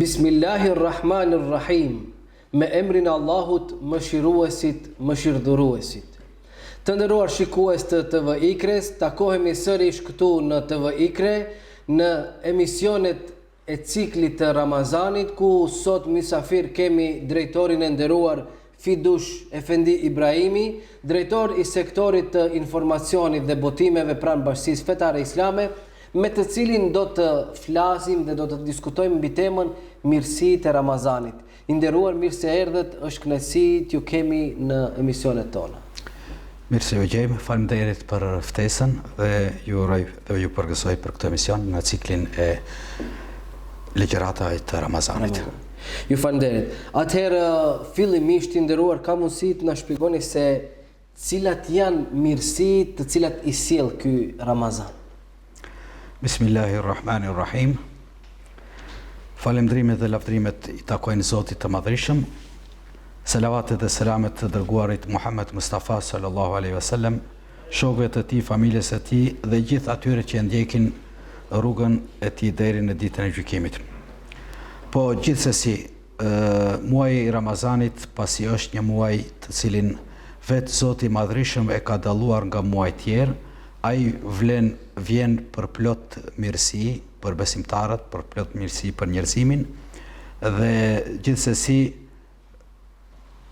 Bismillahirrahmanirrahim. Me emrin e Allahut, mëshiruesit, mëshirdhëruesit. Të nderuar shikues të TV Ikres, takohemi sërish këtu në TV Ikre në emisionet e ciklit të Ramazanit, ku sot mysafir kemi drejtorin e nderuar Fidush Efendi Ibrahimi, drejtor i sektorit të informacionit dhe botimeve pranë Bashkisë Fetare Islame, me të cilin do të flasim dhe do të diskutojmë mbi temën mirësitë e Ramazanit. I nderuar, mirë se erdhët, është kënaqësi t'ju kemi në emisionet tona. Mirë se ju gjejmë, faleminderit për ftesën dhe ju uroj dhe ju përgëzoj për këtë emision në ciklin e ligjëratave të Ramazanit. Ju falenderit. Atëherë, fillimisht i nderuar, ka mundësi të na shpjegoni se cilat janë mirësitë të cilat i sjell ky Ramazan? Bismillahirrahmanirrahim. Falëndrimet dhe lavdrimet i takojnë Zotit të Madhërisëm. Selavatet dhe selamet të dërguarit Muhammed Mustafa sallallahu alaihi wasallam, shokëve të tij, familjes së tij dhe gjithë atyre që ndjekin rrugën e tij deri në ditën e gjykimit. Po gjithsesi, muaji i Ramazanit, pasi është një muaj të cilin vetë Zoti i Madhërisëm e ka dalluar nga muajt tjerë, ai vjen për plot mirësi për besimtarët, për plot mirësi për njerëzimin, dhe gjithsesi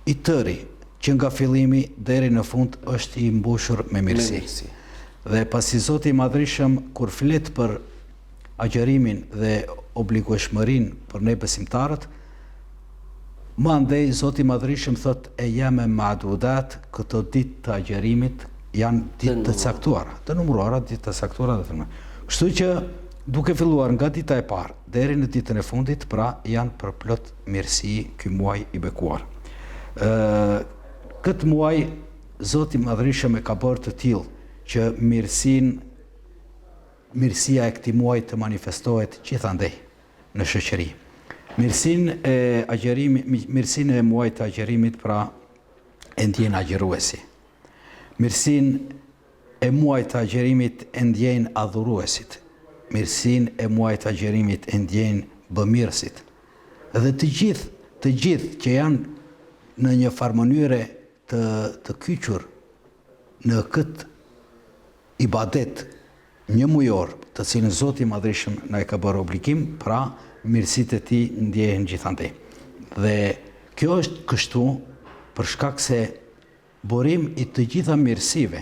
i tëri që nga fillimi deri në fund është i mbushur me mirësi. Dhe pasi Zoti i Madhërisëm kur flet për agjërimin dhe obligueshmërinë për ne besimtarët, më andej Zoti i Madhërisëm thot e jame ma'dudat, këto ditë të agjërimit janë ditë të caktuara, të numëruara, ditë të caktuara dhe të numëruara. Kështu që duke filluar nga dita e parë deri në ditën e fundit, pra janë për plot mirësi ky muaj i bekuar. Këtë muaj Zoti i Madhërisëm e ka bërë të tillë që mirësia e këtij muaji të manifestohet gjithandej në shoqëri. Mirësinë e muajit të agjerimit pra e ndjen agjëruesi. Mirësinë e muajit të agjerimit e ndjen adhuruesit. Mirësinë e muajit të agjerimit e ndjen bëmirësit. Dhe të gjithë që janë në një farë mënyre të kyçur në këtë ibadet një mujor, të cilën Zoti i Madhërisëm na e ka bërë obligim, pra mirësitë e tij ndjehen gjithandej. Dhe kjo është kështu për shkak se burim i të gjitha mirësive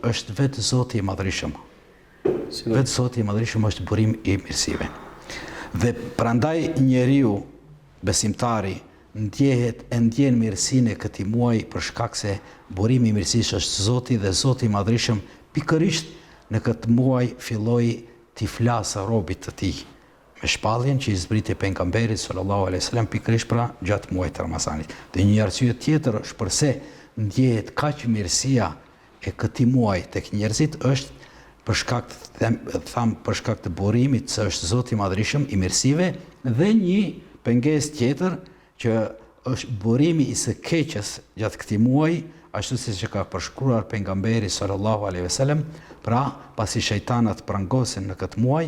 është vetë Zoti i Madhërisëm. Vetë Zoti i Madhërisëm është burim i mirësive. Dhe prandaj njeriu besimtari ndjen mirësinë e këtij muaji për shkak se burimi i mirësisë është Zoti, dhe Zoti i Madhërisëm pikërisht në këtë muaj filloi t'i flasë robit të tij me shpalljen që i zbriti pejgamberit sallallahu alaihi wasallam pikërisht pra gjatë muajit të Ramazanit. Dhe një arsye tjetër është pse ndjehet kaq mirësia e këtij muaji tek njerëzit është për shkak të burimit që është Zoti i Madhërisëm i mirësive, dhe një pengesë tjetër që është burimi i së keqes gjatë këtij muaji, ashtu siç e ka përshkruar pejgamberi sallallahu alaihi wasallam, pra pasi shejtanat prangosen në këtë muaj,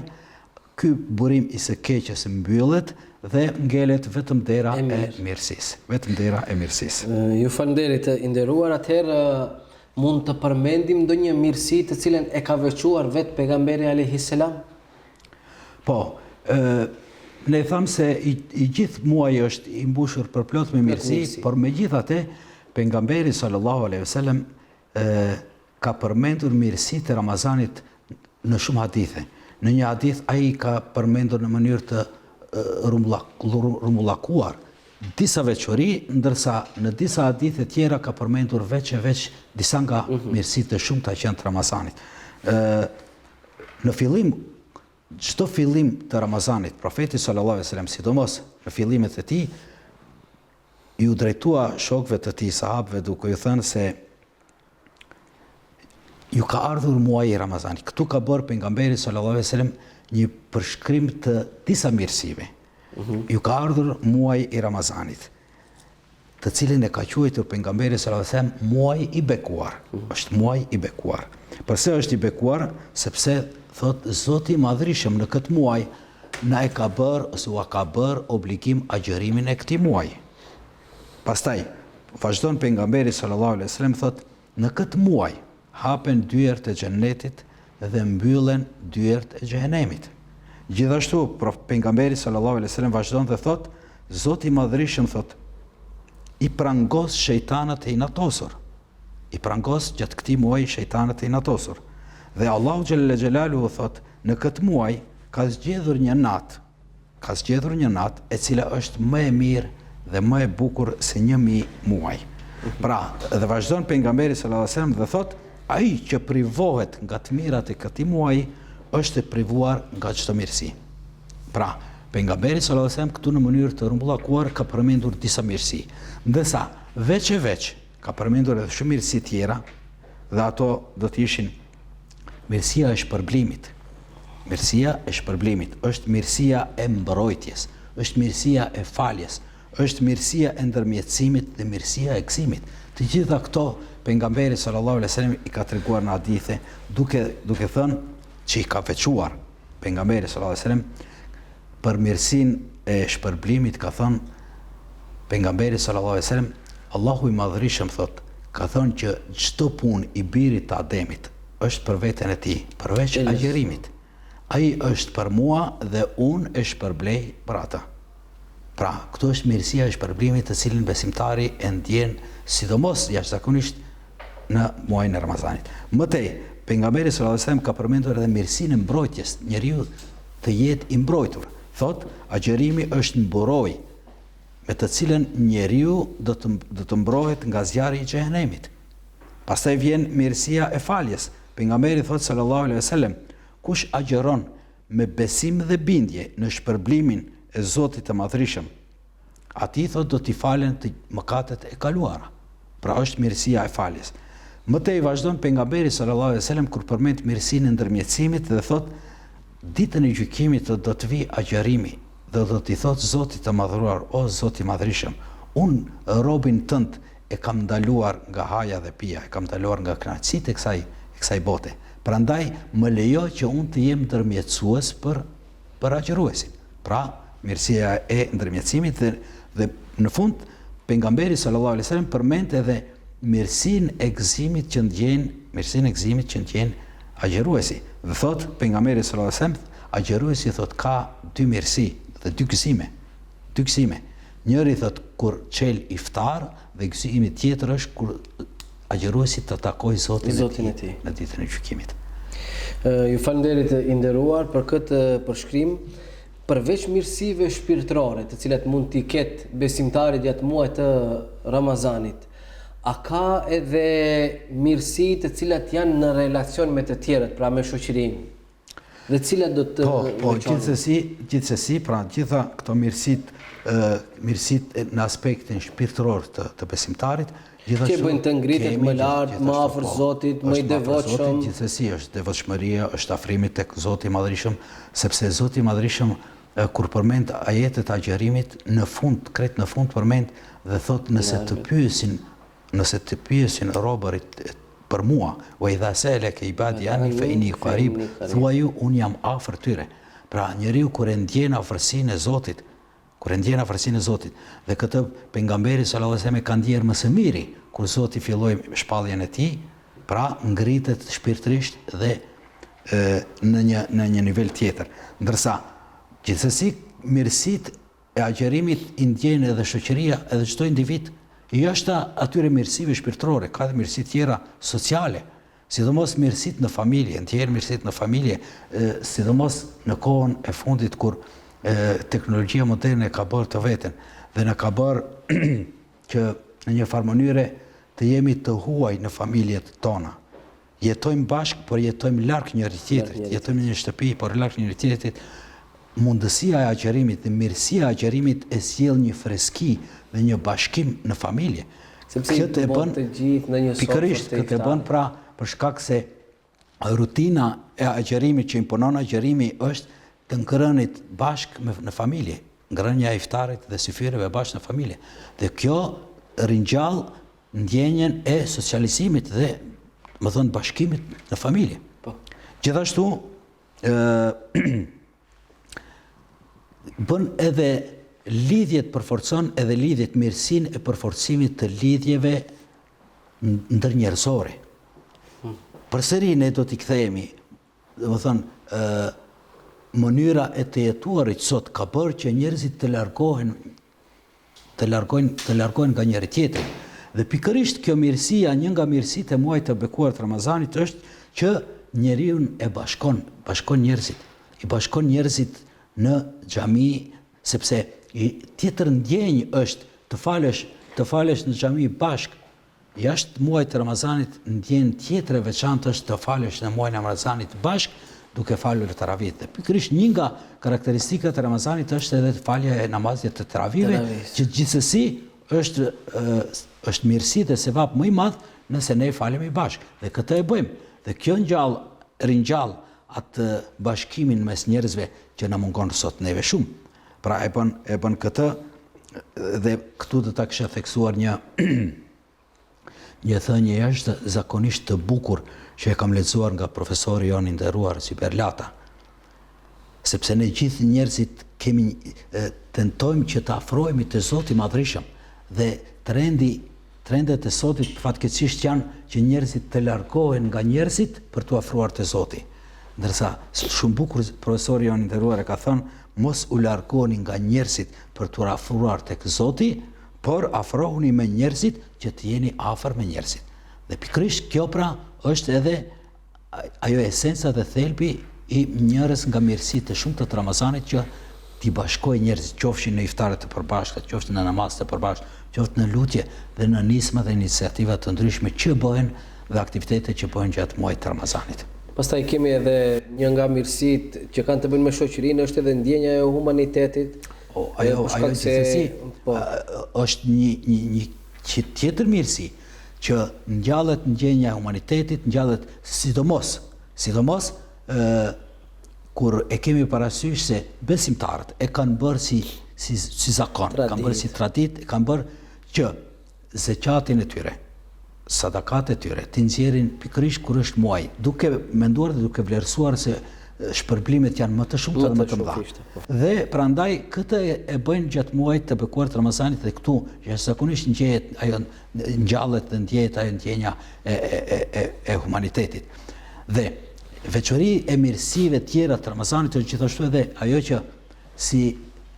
ky burim i së keqes mbyllet dhe ngelet vetëm dera e mirësisë. Vetëm dera e mirësisë. Ju falenderit i nderuar, atëherë mund të përmendim ndonjë mirësi të cilën e ka veçuar vetë pejgamberi alayhi salam? Po, ne thamë se i gjithë muaji është i mbushur për plot me mirësi, por megjithatë pejgamberi sallallahu alaihi wasallam ka përmendur mirësitë e Ramazanit në shumë hadithe. Në një hadith ai ka përmendur në mënyrë të rrumullakuar disa veçori, ndërsa në disa hadithe tjera ka përmendur veç disa nga mirësitë të shumta që janë të Ramazanit. Në fillim, çdo fillim të Ramazanit, profeti sallallahu alaihi wasallam, sidomos në fillimet e tij, ju drejtua shokëve të tij, sahabëve, duke ju thënë se ju ka ardhur muaji i Ramazanit. Këtu ka bërë pejgamberi sallallahu alaihi wasallam një përshkrim të disa mirësive. Ju ka ardhur muaji i Ramazanit, të cilin e ka quajtur pejgamberi sallallahu alaihi wasallam muaj i bekuar. Është muaj i bekuar. Përse është i bekuar? Sepse thot Zoti i Madhërisëm në këtë muaj na e ka bërë ose ua ka bërë obligim agjërimin e këtij muaji. Pastaj vazhdon pejgamberi sallallahu alejhi dhe sellem thotë, në këtë muaj hapen dyert e xhennetit dhe mbyllen dyert e xhehenemit. Gjithashtu pejgamberi sallallahu alejhi dhe sellem vazhdon dhe thotë, Zoti i Madhërisht thotë, i prangos shejtanët e inatosur. I prangos gjatë këtij muaji shejtanët e inatosur. Dhe Allahu xhalla xhelaluhu thotë, në këtë muaj ka zgjedhur një natë e cila është më e mirë dhe më e bukur se 1000 muaj. Pra, dhe vazhdon pejgamberi sallallahu alajhi wasallam dhe thotë, ai që privohet nga të mirat e këtij muaji është e privuar nga çdo mirësi. Pra, pejgamberi sallallahu alajhi wasallam këtu në mënyrë të rrumbullakuar ka përmendur disa mirësi, ndërsa veç e veç ka përmendur edhe shumë mirësi tjera, dhe ato do të ishin mirësia e shpërblimit. Mirësia e shpërblimit është mirësia e mbrojtjes, është mirësia e faljes, është mirësia e ndërmjetësimit dhe mirësia e gëzimit. Të gjitha këto pejgamberi sallallahu alajhi wasallam i ka treguar në hadithe, duke thënë që i ka veçuar pejgamberi sallallahu alajhi wasallam për mirësinë e shpërblimit. Ka thënë pejgamberi sallallahu alajhi wasallam, Allahu i Madhërisht thotë, ka thënë që çdo punë i birit të Ademit është për veten e tij, përveç agjërimit. Ai është për mua dhe unë e shpërblej për ata. Pra, këto është mirësia e shpërblimit të cilin besimtari e ndjen sidomos jashtëzakonisht në muajin e Ramazanit. Mëtej, pejgamberi sallallahu alajhi wasallam ka përmendur edhe mirësinë e mbrojtjes, njeriu të jetë i mbrojtur. Thotë, agjërimi është mburojë me të cilën njeriu do të mbrohet nga zjarri i xhehenemit. Pastaj vjen mirësia e faljes. Pejgamberi thotë sallallahu alajhi wasallam, kush agjeron me besim dhe bindje në shpërblimin e Zotit të Madhërisht, atij thotë do t'i falen të mëkatet e kaluara. Pra është mirësia e faljes. Mëtej vazhdon pejgamberi sallallahu alajhi wasallam kur përmend mirësinë e ndërmjetësimit dhe thotë ditën e gjykimit do të vi agjërimi dhe do t'i thotë Zotit të Madhëruar, o Zoti i Madhërisht, unë robin tënd e kam ndaluar nga haja dhe pija, e kam ndaluar nga kënaqësitë e kësaj bote. Prandaj më lejo që unë të jem ndërmjetësues për agjëruesin. Pra, mirësia e ndërmjetësimit dhe në fund pejgamberi sallallahu alajhi wasallam përmend edhe mirësinë e gëzimit që ndjen agjëruesi. Dhe thot pejgamberi sallallahu alajhi wasallam, agjëruesi thot ka dy mirësi dhe dy gëzime. Njëri thot kur çel iftar dhe gëzimi tjetër është kur agjëruesi të takojë Zotin e tij në ditën e gjykimit. Ju falenderit i nderuar për këtë përshkrim. Përveç mirësive shpirtërore, të cilat mund t'i ketë besimtari gjatë muajit të Ramazanit, a ka edhe mirësi të cilat janë në relacion me të tjerët, pra me shoqërinë? Dhe cilat do të gjithsesi, pra gjitha këto mirësitë në aspektin shpirtëror të besimtarit, që bëjnë të ngritet më lart, më afër Zotit, më i devotshëm. Gjithsesi është devotshmëria, është afrimi tek Zoti i Madhërisht, sepse Zoti i Madhërisht kur përmend ajetet e agjërimit në fund përmend dhe thot nëse të pyesin robërit për mua, wa idha sa'alaka ibadi anni fa inni qarib, thuaju un jam afër tyre. Pra njeriu kur e ndjen afërsinë e Zotit, dhe këtë pejgamberi sallallahu alajhi wasallam ka ndjer më së miri kur Zoti filloi shpalljen e tij, pra ngritet shpirtërisht dhe në një nivel tjetër. Ndërsa gjithsesi mirësitë e agjërimit i ndjen edhe shoqëria, edhe çdo individ, jashtë atyre mirësive shpirtërore, ka edhe mirësi tjera sociale, sidomos mirësitë në familje, sidomos në kohën e fundit kur teknologjia moderne ka bërë të veten dhe na ka bërë që në një farë mënyre të jemi të huaj në familjet tona. Jetojmë bashkë, por jetojmë larg njëri tjetrit, jetojmë në një shtëpi, por larg njëri tjetrit. Mundësia e agjerimit dhe mirësia e agjerimit e sjell një freski dhe një bashkim në familje. Sepse këtë e bën të gjithë në një sofër. Pikërisht këtë e bën pra për shkak se rutina e agjerimit që imponon agjerimi është të ngrënit bashkë në familje, ngrënia e iftarit dhe syfyreve bashkë në familje. Dhe kjo ringjall ndjenjen e socializimit dhe më thënë bashkimit në familje. Gjithashtu bën edhe lidhjet, përforcon edhe lidhjet, mirësinë e përforcimit të lidhjeve ndërnjerëzore. Përsëri ne do t'i kthehemi, domethënë mënyra e të jetuarit sot ka bërë që njerëzit të largohen nga njëri tjetri. Dhe pikërisht kjo mirësia, një nga mirësitë e muajit të bekuar të Ramazanit është që njeriu e bashkon njerëzit. I bashkon njerëzit në xhami, sepse tjetër ndjenjë është të falesh në xhami bashk. Jashtë muajit të Ramazanit ndjenjë tjetër e veçantë është të falesh në muajin e Ramazanit bashk duke falur taravih. Dhe pikërisht një nga karakteristikat e Ramazanit është edhe falja e namazit të taravive, që gjithsesi është mirësi dhe sevap më i madh nëse ne falemi bashk. Dhe këtë e bëjmë. Dhe kjo ringjall atë bashkimin mes njerëzve që na mungon sot neve shumë. Pra e bën këtë, dhe këtu do ta kisha theksuar një thënie është zakonisht të bukur që e kam lexuar nga profesori jonë i nderuar Zyber Lata. Sepse ne gjithë njerëzit tentojmë që të afrohemi te Zoti i Madhreshëm, dhe trendet e sotit fatkeqësisht janë që njerëzit të largohen nga njerëzit për t'u afruar te Zoti. Ndërsa shumë bukur profesori jonë i nderuar e ka thënë, mos u largoni nga njerëzit për t'u afruar tek Zoti, por afrohuni me njerëzit që të jeni afër me njerëzit. Dhe pikërisht kjo pra është edhe ajo esenca dhe thelbi i njërës nga mirësitë e shumta të Ramazanit, që t'i bashkojë njerëzit, qofshin në iftare të përbashkëta, qofshin në namaz të përbashkët, qofshin në lutje dhe në nisma dhe iniciativa të ndryshme që bëhen dhe aktivitete që bëhen gjatë muajit të Ramazanit. Pastaj kemi edhe një nga mirësitë që kanë të bëjnë me shoqërinë, është edhe ndjenja e humanitetit. Ajo është një tjetër mirësi që ngjallet ndjenja e humanitetit, ngjallet sidomos kur e kemi parasysh se besimtarët e kanë bërë si zakon, kanë bërë si tradit, kanë bërë që zeqatin e tyre, sadakat e tyre, të nxjerrin pikërisht kur është muaj, duke menduar dhe duke vlerësuar se shpërblimet janë më të shumta dhe më të mëdha. Dhe prandaj këtë e bëjnë gjatë muajit të bekuar të Ramazanit, dhe këtu jashtëzakonisht ngjallet dhe ndjehet ajo ndjenja e humanitetit. Dhe veçori e mirësive tjera të Ramazanit është gjithashtu edhe ajo që si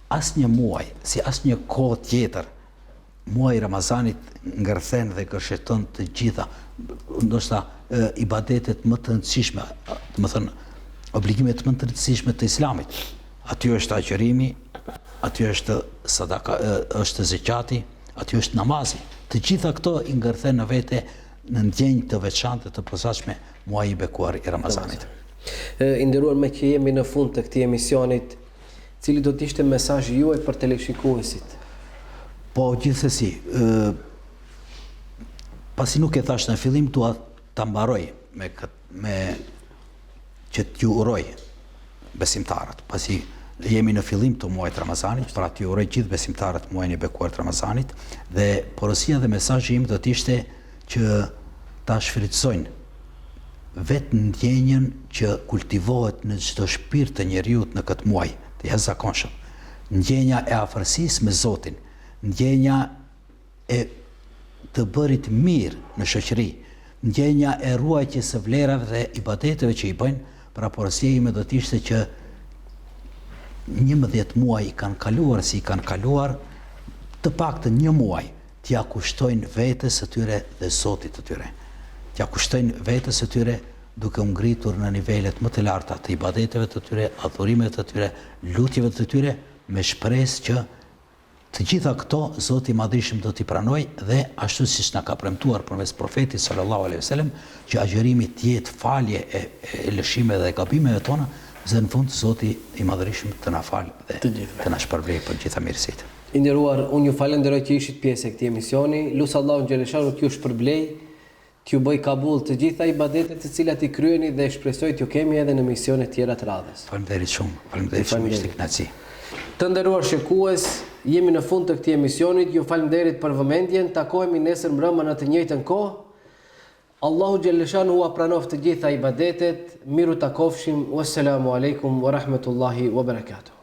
asnjë muaj, si asnjë kohë tjetër, muaji i Ramazanit ngërthen dhe gërsheton të gjitha, ndoshta ibadetet më të rëndësishme, do të thënë obligimet më të rëndësishme të Islamit. Aty është agjërimi, aty është sadaka, është zeqati, aty është namazi. Të gjitha këto i ngërthen në vete në ndjenjë të veçantë të posaçme muaji i bekuar i Ramazanit. I nderuar, me që jemi në fund të këtij emisionit, cili do të ishte mesazhi juaj për televizionistët? Po, gjithsesi, pasi nuk e thash në fillim, dua ta mbaroj me që t'ju uroj besimtarët, pasi jemi në fillim të muajit Ramazanit, pra t'ju uroj gjithë besimtarët muajin e bekuar të Ramazanit, dhe porosia dhe mesazhi im do të ishte që ta shfrytëzojnë vetë ndjenjën që kultivohet në çdo shpirt të njeriut në këtë muaj të jashtëzakonshëm. Ndjenja e afërsisë me Zotin, ndjenja e të bërit mirë në shoqëri, ndjenja e ruajtjes së vlerave dhe ibadeteve që i bëjnë. Pra porosia ime do të ishte që 11 muaj i kanë kaluar si i kanë kaluar, të paktën një muaj t'ia kushtojnë vetes së tyre dhe Zotit të tyre. T'ia kushtojnë vetes së tyre duke u ngritur në nivelet më të larta të ibadeteve të tyre, adhurimeve të tyre, lutjeve të tyre, me shpresë që të gjitha këto Zoti i Madhërisht do t'i pranoj, dhe ashtu siç na ka premtuar përmes profetit sallallahu alejhi wasallam që agjërimi të jetë falje e lëshimeve dhe gabimeve tona, dhe në fund Zoti i Madhërisht të na falë dhe të na shpërblej për gjitha mirësitë. I nderuar, unë ju falenderoj që ishit pjesë e këtij emisioni. Lutë Allahun xhaleshanu t'ju shpërblej, t'ju bëj kabull të gjitha ibadetet të cilat i kryeni, dhe shpresoj t'ju kemi edhe në misione tjera të radhës. Faleminderit shumë, ishte kënaqësi. Të nderuar shikues, jemi në fund të këtij emisionit. Ju falenderit për vëmendjen. Takohemi nesër mbrëmë në të njëjtën kohë. Allahu xhaleshanu ua pranoft të gjitha ibadetet. Miru takofshim. Wassalamu alaikum wa rahmatullahi wa barakatuh.